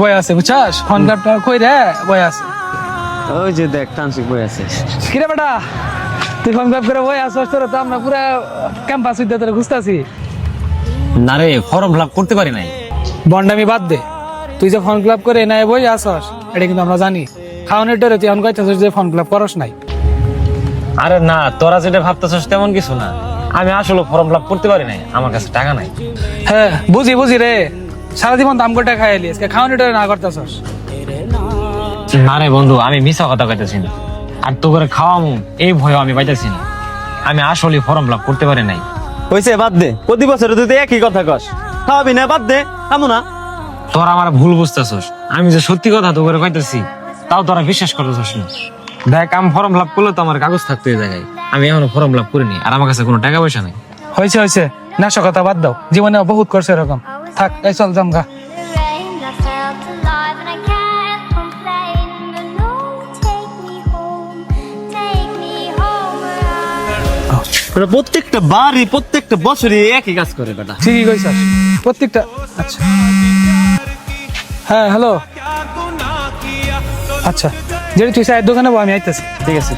বই আছে বুঝছাস ফোন ক্লাবটা কই রে বই আছে ওই যে দেখ তান্ত্রিক বই আছে। কিরে বেটা তুই ফোন ক্লাব করে বই আসছ তোর তো আমরা পুরা ক্যাম্পাস উদ্যা তোর খুঁজতাছি না রে ফর্ম ফিল আপ করতে পারি নাই। বন্ডামি বাদ দে তুই যে ফোন ক্লাব করে নাই বই আসছ এটা কিন্তু আমরা জানি খাওয়ানোর ডরে তুই এখন কইতাছিস যে ফোন ক্লাব করস নাই। আরে না, তোরা যেটা ভাবতেছিস তেমন কিছু না। আমি আসলে ফর্ম ফিল আপ করতে পারি নাই, আমার কাছে টাকা নাই। হ্যাঁ বুঝি রে সারা জীবন দাম করে খাইলি আজকে খাওয়ানোর ডরে না করতেছস। না রে বন্ধু, আমি মিছা কথা কইতেছি না, আর তো করে খাওয়ামু এই ভয় আমি পাইতেছি না। আমি আসলে ফর্ম ফিল আপ করতে পারি নাই। হইছে বাদ দে, প্রতি বছর তুই তো একই কথা কস। খাওয়াবি না, বাদ দে, খামু না। তোরা আমার ভুল বুঝতেছস, আমি যে সত্যি কথা তো করে কইতেছি তাও তোরা বিশ্বাস করতেছস না। দেখ আমি ফর্ম ফিল আপ করলে তো আমার কাগজ থাকতে এই জায়গায়, আমি এখনো ফর্ম ফিল আপ করিনি, আর আমার কাছে কোনো টাকা পয়সা নাই। হয়েছে নেশা কথা বাদ দাও, জীবনে বহুত করছে এরকম। থাক এই চল জামগা। প্রত্যেকটা বাড়ি প্রত্যেকটা বছরই একই কাজ করে বেটা। ঠিকই কইছস প্রত্যেকটা। আচ্ছা হ্যাঁ হ্যালো, আচ্ছা যেটা তুই চায়ের দোকানে বল, আমি আইতেছি। ঠিক আছে।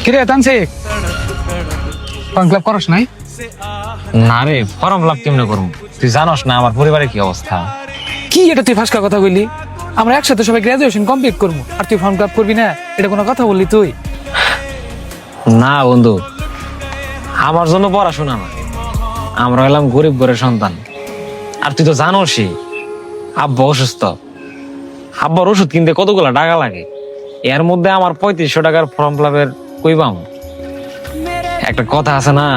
কিরে তানসিক ফোন ক্লাব করস নাই? না রে, ফর্ম ফিল আপ কেমনে করবো? তুই জানোস না আমার পরিবারের কি অবস্থা। কি এটা তুই ফাঁসকা কথা বললি? আমরা একসাথে সবাই গ্রাজুয়েশন কমপ্লিট করবো আর তুই ফোন ক্লাব করবি না, এটা কোনো কথা বললি তুই? না বন্ধু, আমার জন্য পড়াশোনা না, আমরা হলাম গরিব ঘরের সন্তান। আর তুই তো জানোসই আব্বা অসুস্থ, আব্বার ওষুধ কিনতে কতগুলা টাকা লাগে। এর মধ্যে আমার 3500 টাকার ফর্ম ফিল আপের কইবাম। একটা কথা আছে না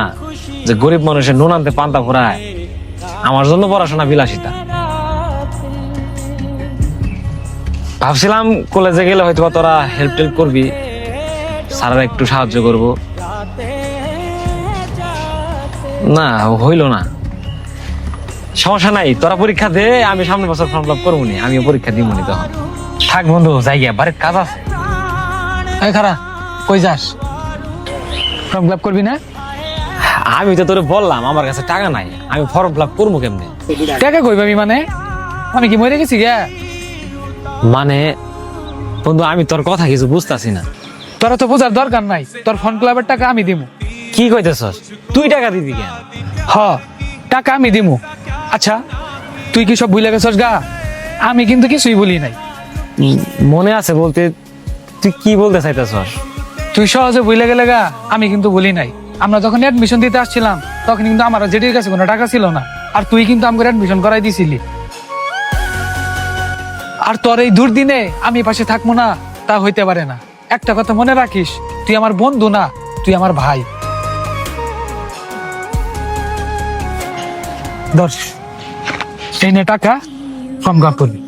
যে গরিব মানুষের নুন আনতে পান্তা ফুরায়, আমার জন্য পড়াশোনা বিলাসিতা। ভাবছিলাম কলেজে গেলে হয়তো তোরা হেল্প টেল্প করবি, স্যাররা একটু সাহায্য করব। না হইল না, সমস্যা নাই, তোরা পরীক্ষা দে, আমি সামনের বছর ফর্ম ফিল আপ করবো নি, আমিও পরীক্ষা দিব নি তখন। থাক বন্ধু, যাই গিয়া বাড়ির কাজ আছে। এই খারা কই যাস? ফর্ম ক্লাব করবি না? আমি তো তোরে বললাম আমার কাছে টাকা নাই, আমি ফর্ম ফিল আপ করবো কেমনে? টাকা কই পাবি মানে? আমি কি মরে গেছি গা? মানে বন্ধু আমি তোর কথা কিছু বুঝতাছি না। তোরা তো বোঝার দরকার নাই, তোর ফোন ক্লাবের টাকা আমি দিমু। কি কইতেছস? তুই টাকা দিবি কেন? হ টাকা আমি দিমু। আচ্ছা তুই কি সব ভুলে গেছস গা? আমি কিন্তু কিছুই বলি নাই। মনে আছে বলতে, তুই কি বলতে চাইতেছস? তুই সহজে ভুলে গেলে গা, আমি কিন্তু বলি নাই। আমরা যখন অ্যাডমিশন দিতে আসছিলাম তখন কিন্তু আমার জেডির কাছে কোনো টাকা ছিল না, আর তুই কিন্তু আমাকে অ্যাডমিশন করাই দিছিলি। আর তোর এই দুর্দিনে আমি পাশে থাকবো না তা হইতে পারে না। একটা কথা মনে রাখিস, তুই আমার বন্ধু না, তুই আমার ভাই। ধর এই নে টাকা, ফর্ম ফিল আপ করবি।